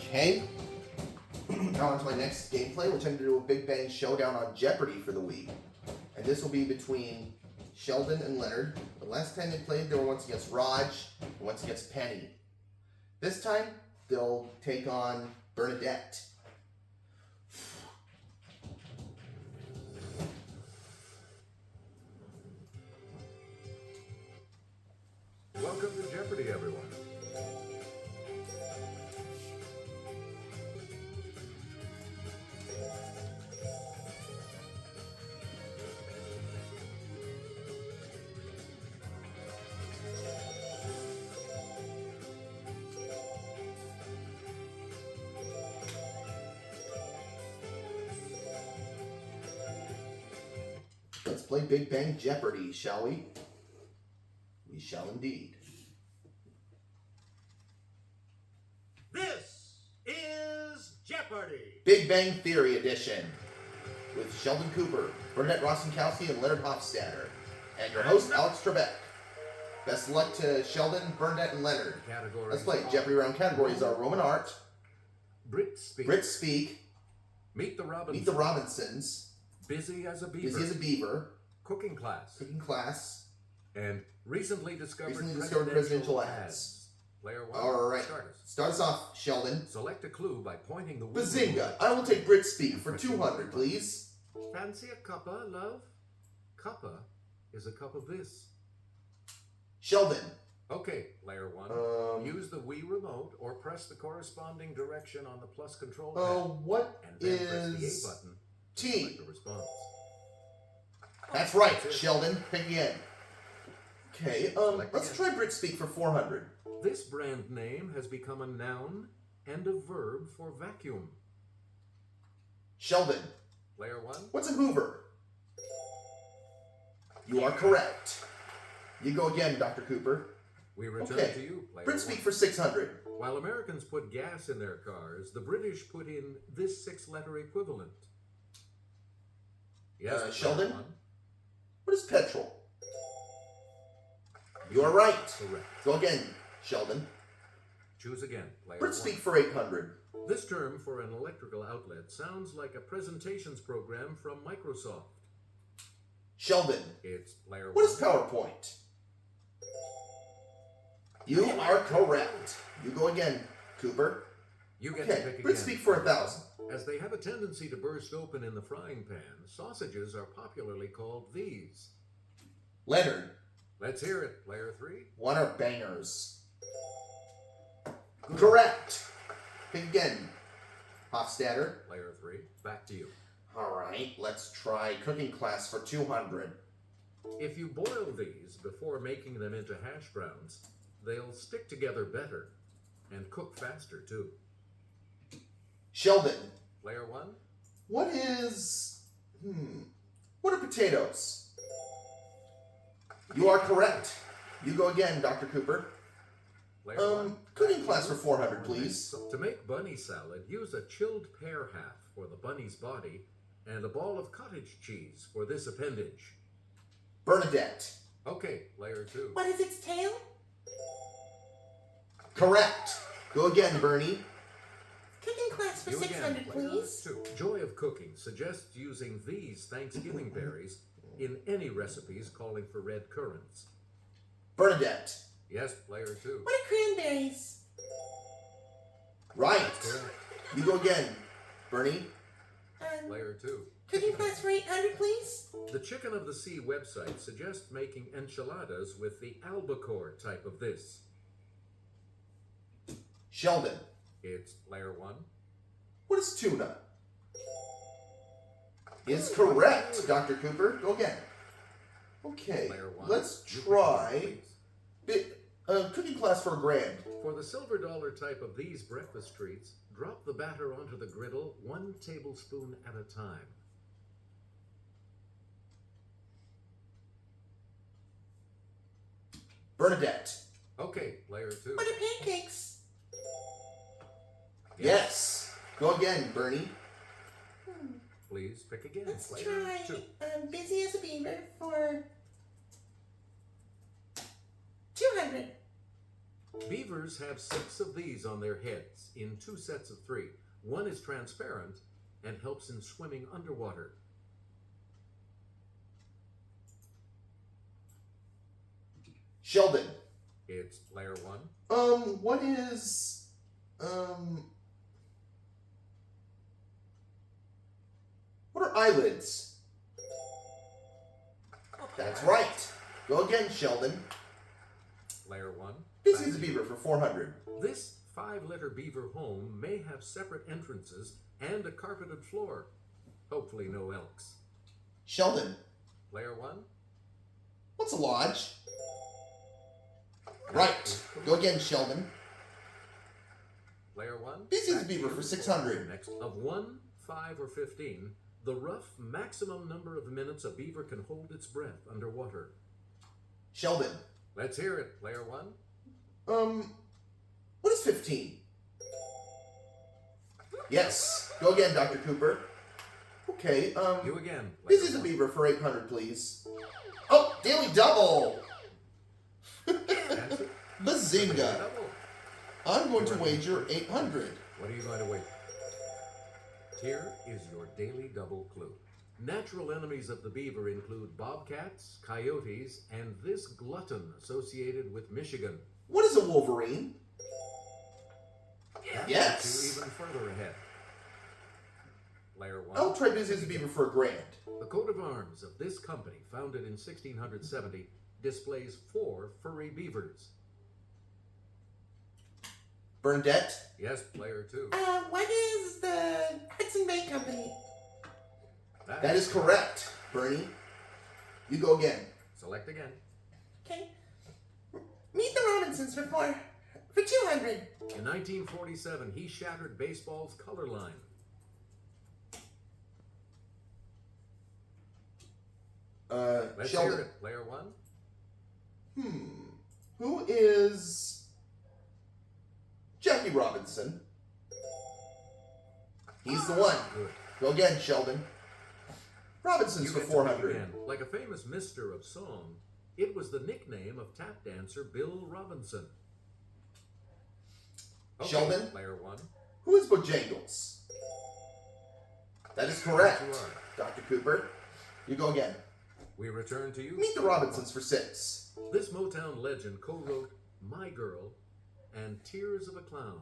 Okay. Now on to my next gameplay, which I'm going to do a Big Bang Showdown on Jeopardy for the week. And this will be between Sheldon and Leonard. The last time they played, they were once against Raj and once against Penny. This time, they'll take on Bernadette. Welcome to Jeopardy, everyone. Let's play Big Bang Jeopardy, shall we? We shall indeed. This is Jeopardy! Big Bang Theory edition with Sheldon Cooper, Bernadette Rostenkowski, and Leonard Hofstadter. And your host, Alex Trebek. Best of luck to Sheldon, Bernadette, and Leonard. Let's play. Jeopardy round categories are Roman Art, Brit Speak, Brit Speak, Meet the Robinsons, Meet the Robinsons, Busy as a Beaver, Busy as a Beaver, Cooking Class, Cooking Class, and Recently Discovered Presidential Ads. Player one. Alright, Start us. start us off, Sheldon. Select a clue by pointing the wheel. Bazinga! I will take Brit Speak for 200, please. Fancy a cuppa, love? Cuppa is a cup of this. Sheldon. Okay, player one. Use the Wii remote or press the corresponding direction on the plus control pad. What and then press the is A button to T? select the response. That's right, Sheldon. Pick again. Okay, let's try Brit Speak for 400. This brand name has become a noun and a verb for vacuum. Sheldon. Player one. What's a Hoover? You are correct. You go again, Dr. Cooper. We return Okay. to you, player Brit one. Speak for 600. While Americans put gas in their cars, the British put in this six-letter equivalent. Yes, player Sheldon? one. What is petrol? You are right. Correct. Go again, Sheldon. Choose again, player Brit one. Speak for 800. This term for an electrical outlet sounds like a presentations program from Microsoft. Sheldon. It's player What one. is PowerPoint? You are correct. You go again, Cooper. You get to Okay, pick Brit again. Speak for 1,000. As they have a tendency to burst open in the frying pan, sausages are popularly called these. Leonard. Let's hear it, player three. One are bangers. Good. Correct. Pick again, Hofstadter. Player three, back to you. All right, let's try Cooking Class for 200. If you boil these before making them into hash browns, they'll stick together better and cook faster too. Sheldon. Player one. What is... What are potatoes? You are correct. You go again, Dr. Cooper. Player one. Cooking Class for 400, please. To make bunny salad, use a chilled pear half for the bunny's body and a ball of cottage cheese for this appendage. Bernadette. Okay, player two. What is its tail? Correct. Go again, Bernie. Cooking class for You again, 600, player please. two. Joy of Cooking suggests using these Thanksgiving berries in any recipes calling for red currants. Bernadette. Yes, player two. What are cranberries? Right. That's correct. You go again, Bernie. Player two. Cooking class for 800, please. The Chicken of the Sea website suggests making enchiladas with the albacore type of this. Sheldon. It's player one. What is tuna? Is correct, Dr. Cooper. Go again. Okay, Player one. let's You try please. Cooking Class for $1,000. For the silver dollar type of these breakfast treats, drop the batter onto the griddle 1 tablespoon at a time. Bernadette. Okay, player two. What are pancakes? Yes. Go again, Bernie. Please pick again. Let's player try two. Busy as a Beaver for 200. Beavers have 6 of these on their heads in 2 sets of 3. One is transparent and helps in swimming underwater. Sheldon. It's player 1. What is, what are eyelids? That's right. Go again, Sheldon. Player 1. This is a beaver for 400. This 5-letter beaver home may have separate entrances and a carpeted floor. Hopefully no elks. Sheldon. Player 1. What's a lodge? Right. Go again, Sheldon. Player 1. This is a beaver for 600. Next, of 1, 5, or 15, the rough maximum number of minutes a beaver can hold its breath underwater. Sheldon. Let's hear it, player 1. What is 15? Yes. Go again, Dr. Cooper. Okay, You again. this is a beaver for 800, please. Oh, daily double! That's it. Bazinga! Double. I'm going to wager 800. What are you going to wait? Here is your daily double clue. Natural enemies of the beaver include bobcats, coyotes, and this glutton associated with Michigan. What is a wolverine? That Yes. puts you even further ahead. Player 1. I'll try this as a beaver for a grand. The coat of arms of this company, founded in 1670, displays 4 furry beavers. Bernadette? Yes, player 2. What is the Hudson Bay Company? That is correct, Bernie. You go again. Select again. Okay. Meet the Robinsons for 200. In 1947, he shattered baseball's color line. Let's Sheldon. hear it, player 1. Who is Jackie Robinson? He's the one. Good. Go again, Sheldon. Robinson's You for get to 400. begin. Like a famous mister of song, it was the nickname of tap dancer Bill Robinson. Okay, Sheldon? Player 1. Who is Bojangles? That is correct, Yes, you are. Dr. Cooper. You go again. We return to you. Meet the Robinsons for 6. This Motown legend co-wrote My Girl and Tears of a Clown.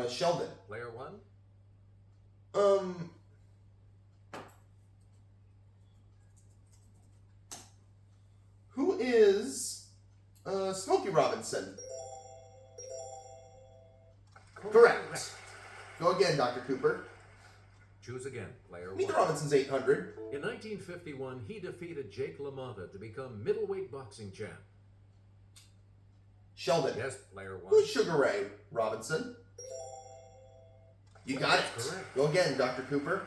Sheldon. Player 1. Who is Smokey Robinson? Correct. Go again, Dr. Cooper. Choose again, player 1. Meet the Robinsons 800. In 1951, he defeated Jake LaMotta to become middleweight boxing champ. Sheldon. Yes, player 1. Who's Sugar Ray Robinson? You got it. Correct. Go again, Dr. Cooper.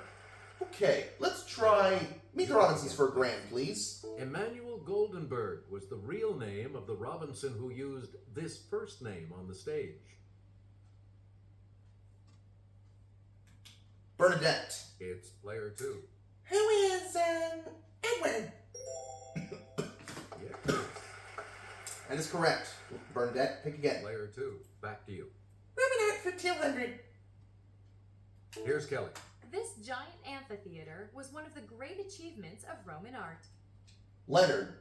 Okay, let's try Meet the Robinsons for a grand, please. Emmanuel Goldenberg was the real name of the Robinson who used this first name on the stage. Bernadette. It's player 2. Who is, Edward? Yeah. That is correct. Bernadette, pick again. Player 2. Back to you. Ruminant for 200. Here's Kelly. This giant amphitheater was one of the great achievements of Roman art. Leonard.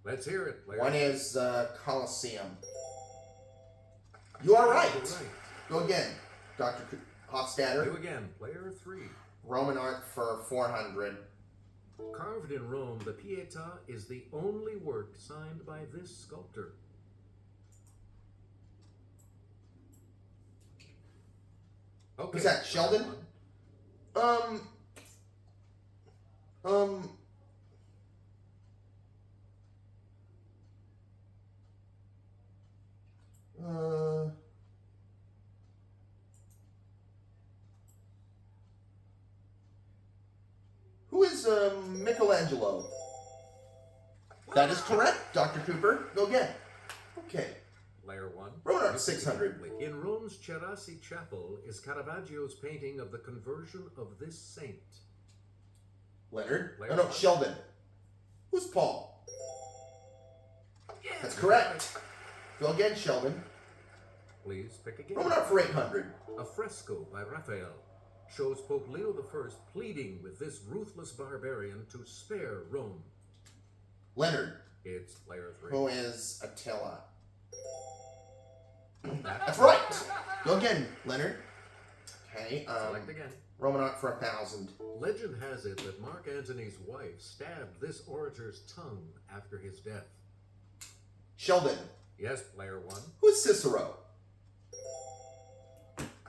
Let's hear it, player One 2. is Colosseum. You are right. You're right. Go again, Dr. Hofstadter. You again, player 3. Roman art for 400. Carved in Rome, the Pietà is the only work signed by this sculptor. Okay. Who's that, Sheldon? player 1. Who is Michelangelo? That is correct, Dr. Cooper. Go again. Okay. Player 1. Roman art You 600. can- In Rome's Cerasi Chapel is Caravaggio's painting of the conversion of this saint. Leonard. Player Oh no, one. Sheldon. Who's Paul? correct. Go again, Sheldon. Please pick again. Roman art for 800. A fresco by Raphael shows Pope Leo I pleading with this ruthless barbarian to spare Rome. Leonard. It's player 3. Who is Attila? That's right. Go again, Leonard. Okay. Select again. Roman art for 1,000. Legend has it that Mark Antony's wife stabbed this orator's tongue after his death. Sheldon. Yes, player 1. Who's Cicero?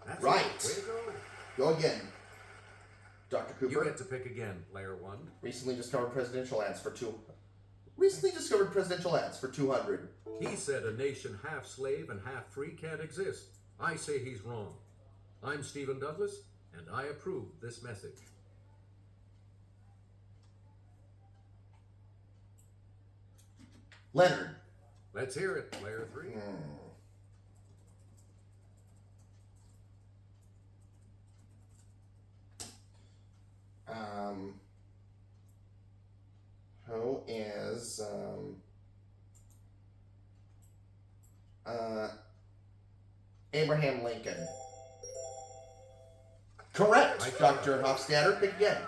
That's right. It. Way to go. Go again. Dr. Cooper. You get to pick again, player 1. Recently discovered presidential ads for 200. He said a nation half slave and half free can't exist. I say he's wrong. I'm Stephen Douglas, and I approve this message. Leonard. Let's hear it, player 3. Who is Abraham Lincoln? Correct, Right. Dr. Hofstadter. Pick again.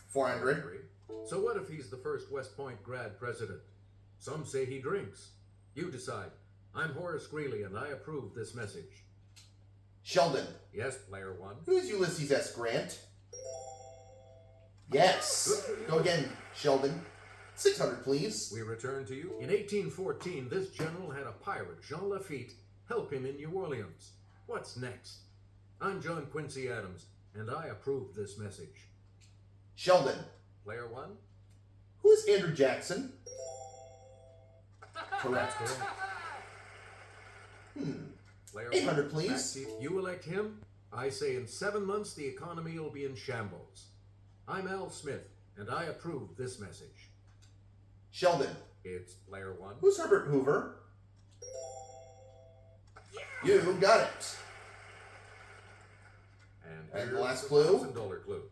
400. So what if he's the first West Point grad president? Some say he drinks. You decide. I'm Horace Greeley, and I approve this message. Sheldon. Yes, player 1. Who's Ulysses S. Grant? Yes. Go again, Sheldon. 600, please. We return to you. In 1814, this general had a pirate, Jean Lafitte, help him in New Orleans. What's next? I'm John Quincy Adams, and I approve this message. Sheldon. Player 1? Who's Andrew Jackson? Correct. That's correct. Player 800, 1, please. back to you. You elect him? I say in 7 months the economy will be in shambles. I'm Al Smith, and I approve this message. Sheldon. It's player 1. Who's Herbert Hoover? You got it. And here's the last the clue? $1,000 clue.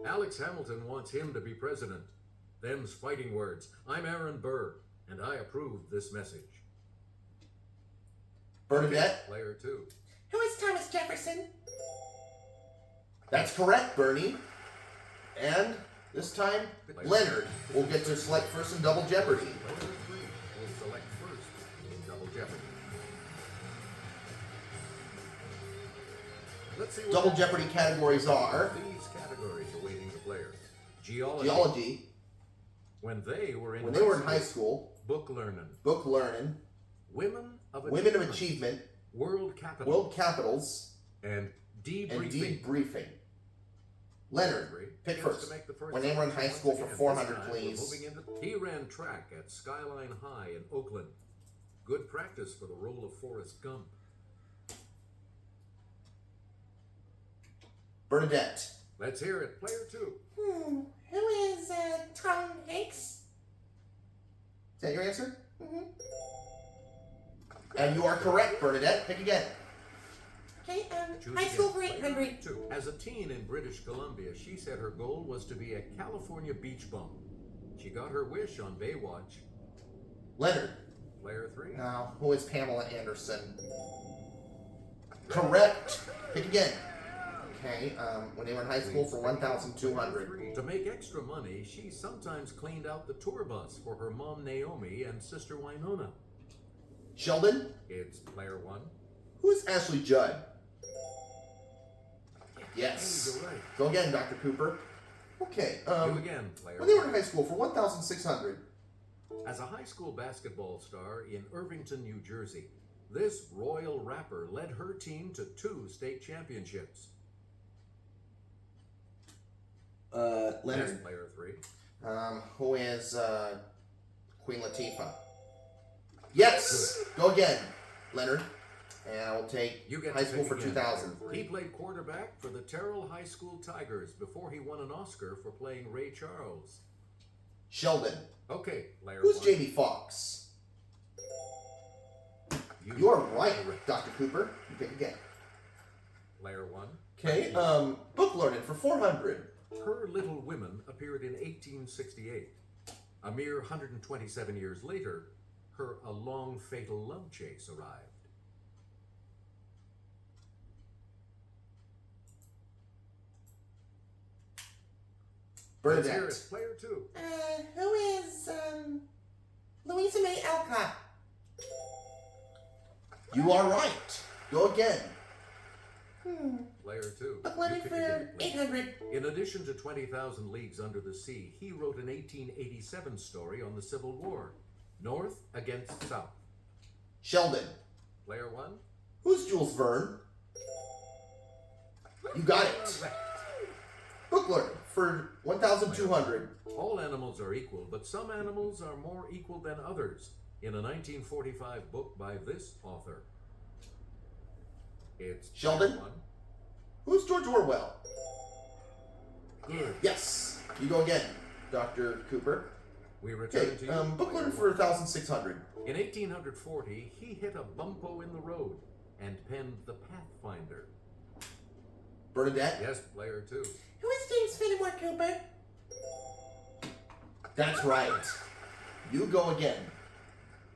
Alex Hamilton wants him to be president. Them's fighting words. I'm Aaron Burr, and I approve this message. Bernadette? Player 2. Who is Thomas Jefferson? That's correct, Bernie. And this time, Leonard will get to select first in Double Jeopardy. Player 3 will select first in Double Jeopardy. Let's see what Double Jeopardy categories are these categories awaiting the players. Geology. geology, When they were in high school, Book learning. book learning, Women of achievement, World capital. world capitals, and and debriefing. debriefing. Leonard, pick Chance first. to make the first When they were in selection high school once for again. 400, This time please. We're moving into, he ran track at Skyline High in Oakland. Good practice for the role of Forrest Gump. Bernadette. Let's hear it. Player 2. Who is Tom Hanks? Is that your answer? Mm-hmm. And you are correct, Bernadette. Pick again. Okay, Choose high again. school for Player 800. 2. As a teen in British Columbia, she said her goal was to be a California beach bum. She got her wish on Baywatch. Leonard. Player 3. Now, who is Pamela Anderson? Correct. Pick again. Okay, when they were in high school for 1,200. To make extra money, she sometimes cleaned out the tour bus for her mom Naomi and sister Winona. Sheldon. It's player 1. Who's Ashley Judd? Yes. Hey, you're right. Go again, Dr. Cooper. Okay, You again, player when they were 1. in high school for 1,600. As a high school basketball star in Irvington, New Jersey, this royal rapper led her team to 2 state championships. Leonard. Yes, player 3. Who is Queen Latifah? Yes. Go again, Leonard. And I will take You get high to school pick for again, 2,000. player 3. He played quarterback for the Terrell High School Tigers before he won an Oscar for playing Ray Charles. Sheldon. Okay, player Who's 1. Jamie Foxx? You are right, Dr. Cooper. You pick again. Player 1. Okay, book learning for 400. Her Little Women appeared in 1868. A mere 127 years later, her A Long Fatal Love Chase arrived. Let's hear Bernadette. it. Player 2. Who is, Louisa May Alcott? You are right. Go again. Player 2. Book You Leonard pick for again, please. 800. In addition to 20,000 Leagues Under the Sea, he wrote an 1887 story on the Civil War, North against South. Sheldon. Player 1. Who's Jules Verne? You got it. Correct. Book Leonard for 1,200. All animals are equal, but some animals are more equal than others. In a 1945 book by this author. It's Sheldon? Player 1. Who's George Orwell? Good. Yes. You go again, Dr. Cooper. We return Okay, to you. Book Player Leonard 1. for 1,600. In 1840, he hit a bumpo in the road and penned The Pathfinder. Bernadette. Yes, Player 2. Who is James Fenimore Cooper? That's right. You go again,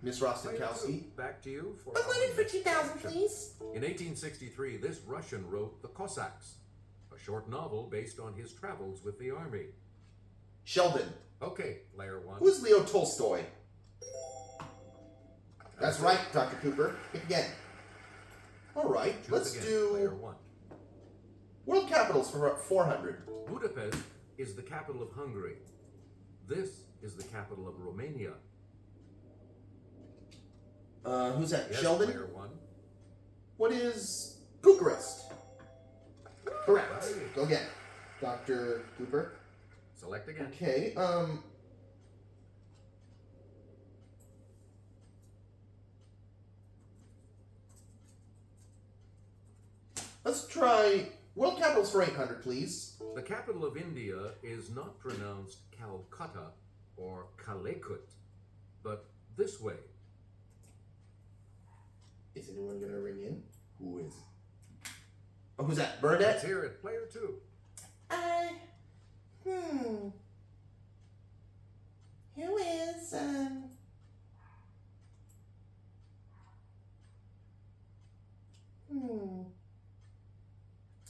Miss Player Rostenkowski. 2. Back to you for Book our Leonard for next 2,000, question. please. In 1863, this Russian wrote The Cossacks, a short novel based on his travels with the army. Sheldon. Okay, Player 1. Who's Leo Tolstoy? That's right, Dr. Cooper. Pick again. All right, Choose let's again, Player do 1. world capitals for 400. Budapest is the capital of Hungary. This is the capital of Romania. Who's that? Yes, Sheldon? Player 1. What is Bucharest? Correct. Right. Go again, Dr. Cooper. Select again. Okay, let's try world capitals for 800, please. The capital of India is not pronounced Calcutta or Calicut, but this way. Is anyone gonna ring in? Who is? Oh, who's that? Bernadette? Let's hear it. Player 2. Who is,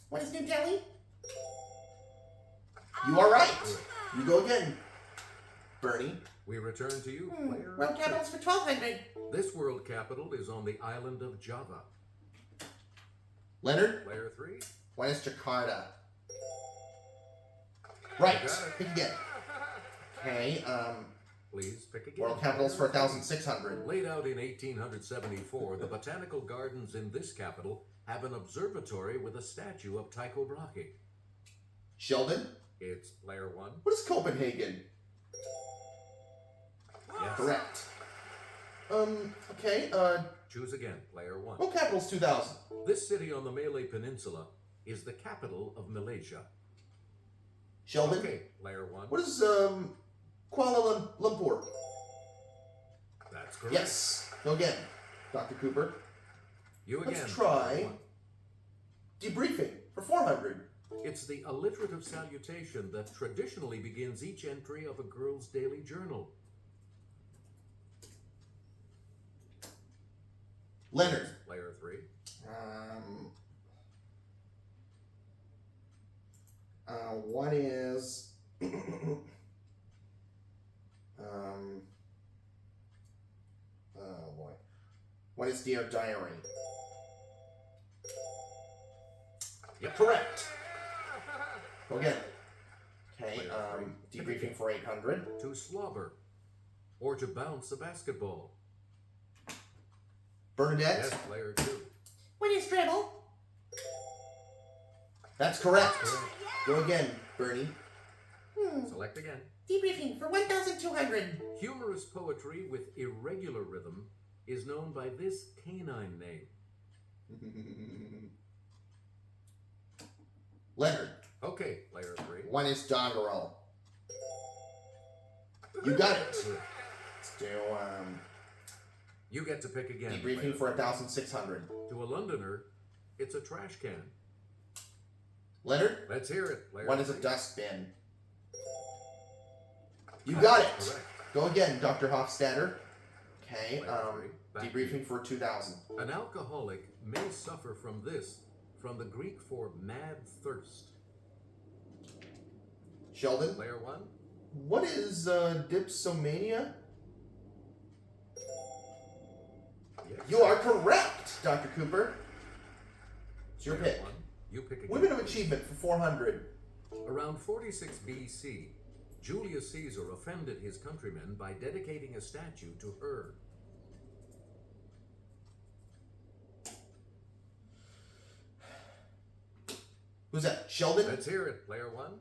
What is New Delhi? You are right. You go again, Bernie. We return to you, Player World 2. capitals for 1,200. This world capital is on the island of Java. Leonard? Player 3. When is Jakarta? Right. You got it. Pick again. Okay, Please pick again. world capitals for 1,600. Laid out in 1874, the botanical gardens in this capital have an observatory with a statue of Tycho Brahe. Sheldon? It's Player 1. What is Copenhagen? Yes. Correct. Okay, Choose again, Player 1. world capitals 2,000. This city on the Malay Peninsula is the capital of Malaysia. Sheldon? Okay, Player 1. What is, Kuala Lumpur? That's correct. Yes. Go again, Dr. Cooper. You again. Let's try Player 1. debriefing for 400. It's the alliterative salutation that traditionally begins each entry of a girl's daily journal. Leonard. Player 3. What is oh boy. What is Dear Diary? Yep. Correct. Go again. Okay, Player three. debriefing for 800. To slobber. Or to bounce a basketball. Bernadette? Yes, Player 2. What is dribble? That's correct. Correct. Go again, Bernie. Select again. Debriefing for 1,200. Humorous poetry with irregular rhythm is known by this canine name. Leonard. Okay, Player 3. One is Doggerel. You got it. Let's do You get to pick again. debriefing Player for 3. 1,600. To a Londoner, it's a trash can. Leonard. Let's hear it, Player One is a 3. dustbin. You got it. Correct. Go again, Dr. Hofstadter. Okay, Player three, back to debriefing for 2000. An alcoholic may suffer from this, from the Greek for mad thirst. Sheldon, Player one, what is dipsomania? yes. You are correct, Dr. Cooper. It's your Player pick. one, you pick again. Women of Achievement for 400. Around 46 BC, Julius Caesar offended his countrymen by dedicating a statue to her. Who's that? Sheldon? Let's hear it, player one.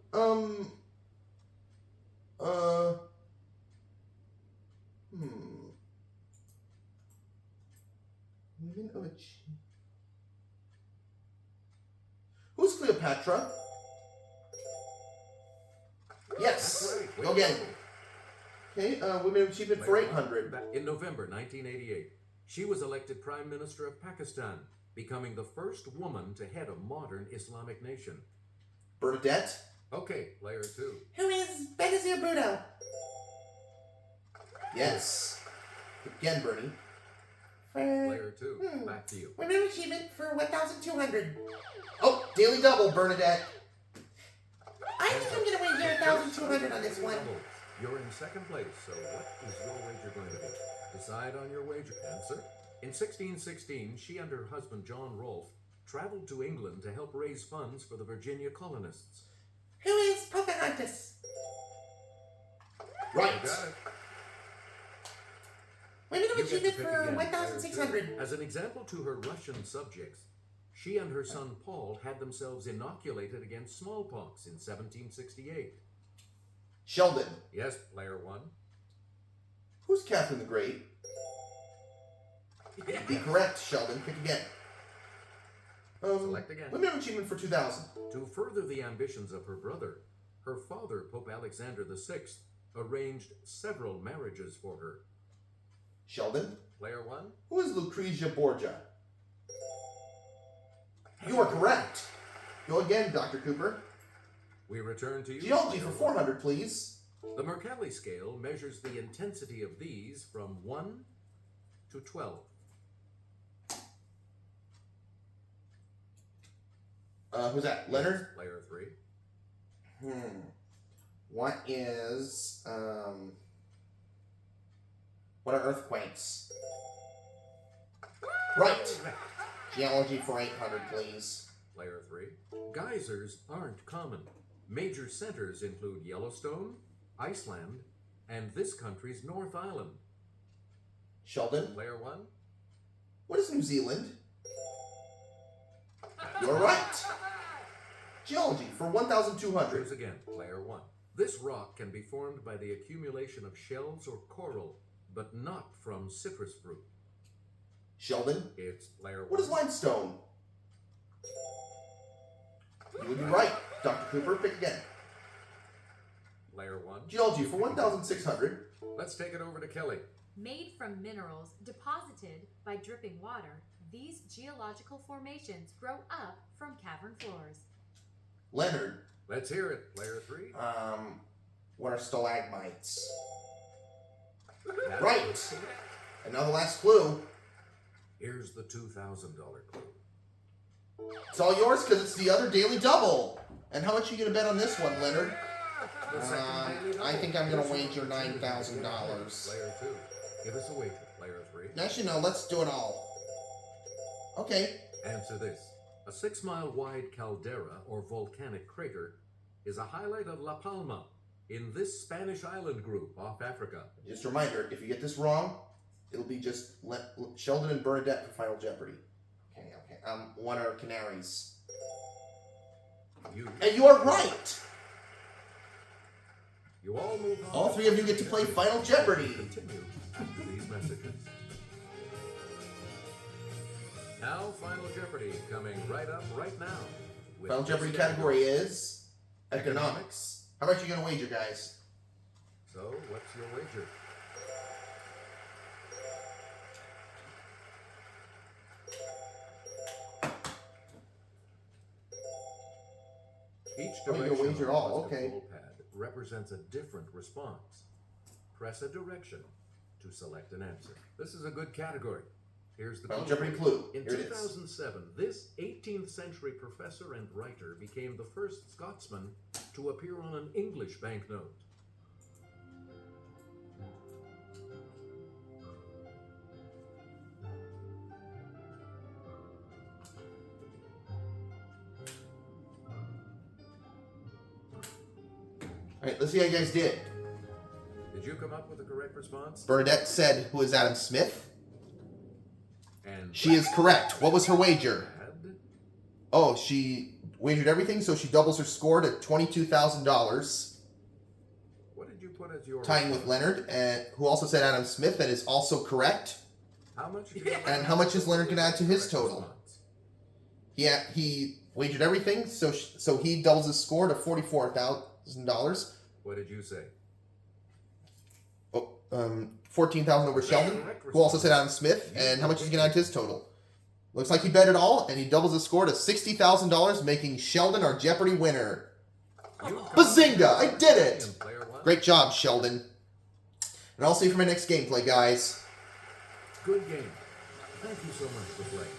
Women of Achievement. Who's Cleopatra? Yes. That's right. Go again. Okay, Women of Achievement for Player one. 800. In November 1988, she was elected Prime Minister of Pakistan, becoming the first woman to head a modern Islamic nation. Bernadette? Okay, player two. Who is Benazir Bhutto? Yes. Again, Bernie. For Player two, back to you. Women of Achievement for 1,200. Oh, Daily Double, Bernadette. I think I'm going to wager 1,200 on this one. You're in second place, so what is your wager going to be? Decide on your wager. Answer. In 1616, she and her husband John Rolfe traveled to England to help raise funds for the Virginia colonists. Who is Pocahontas? Right. You got it. Women of You get to Achievement pick for again, player 1,600. two. As an example to her Russian subjects, she and her son Paul had themselves inoculated against smallpox in 1768. Sheldon. Yes, player one. Who's Catherine the Great? Be correct, Sheldon. Pick again. Select again. Women of Achievement for 2000. To further the ambitions of her brother, her father, Pope Alexander VI, arranged several marriages for her. Sheldon. Player one. Who is Lucrezia Borgia? You are correct. Go again, Dr. Cooper. We return to you. Geology player for one. 400, please. The Mercalli scale measures the intensity of these from 1 to 12. Who's that? Leonard? Player three. What are earthquakes? Right. Geology for 800, please. Player three. Geysers aren't common. Major centers include Yellowstone, Iceland, and this country's North Island. Sheldon. Player one. What is New Zealand? You're right. Geology for 1,200. Choose again. Player one. This rock can be formed by the accumulation of shells or coral, but not from citrus fruit. Sheldon. It's player one. What is limestone? You would be right, Dr. Cooper. Pick again. Player one. Geology for 1,600. Let's take it over to Kelly. Made from minerals deposited by dripping water, these geological formations grow up from cavern floors. Leonard. Let's hear it. Player three. What are stalagmites? That's Right. it. And now the last clue. Here's the $2,000 clue. It's all yours because it's the other daily double. And how much are you going to bet on this one, Leonard? The second daily double. I think I'm gonna Here's wager your opportunity to $9,000. Player two. Give us a wager. Player three. Actually, no, let's do it all. Okay. Answer this. A 6-mile wide caldera or volcanic crater is a highlight of La Palma in this Spanish island group off Africa. Just a reminder, if you get this wrong, it'll be just Sheldon and Bernadette for Final Jeopardy. Okay. What are canaries? And you are right! You all move on. All three of you get to play Final Jeopardy. Continue after these messages. Now, Final Jeopardy coming right up right now. with Final this Jeopardy game. category is economics. How much are you going to wager, guys? So, what's your wager? Each Oh, you direction wager on all, the okay. control pad represents a different response. Press a direction to select an answer. This is a good category. Here's the Final clue. Jeopardy clue. In Here it is. 2007, this 18th century professor and writer became the first Scotsman to appear on an English banknote. All right, let's see how you guys did. Did you come up with the correct response? Bernadette said, "Who is Adam Smith?" And She is correct. What was her wager? Brad? Oh, she wagered everything, so she doubles her score to $22,000, What did you put as your tying with Leonard, and who also said Adam Smith, and is also correct. How much? And how much is Leonard gonna add to his total? Response. He wagered everything, so he doubles his score to $44,000. What did you say? 14,000 over Sheldon, who also said Adam Smith, and how much is he gonna add to his total? Looks like he bet it all, and he doubles his score to $60,000, making Sheldon our Jeopardy winner. Bazinga! I did it! Great job, Sheldon. And I'll see you for my next gameplay, guys. Good game. Thank you so much for playing.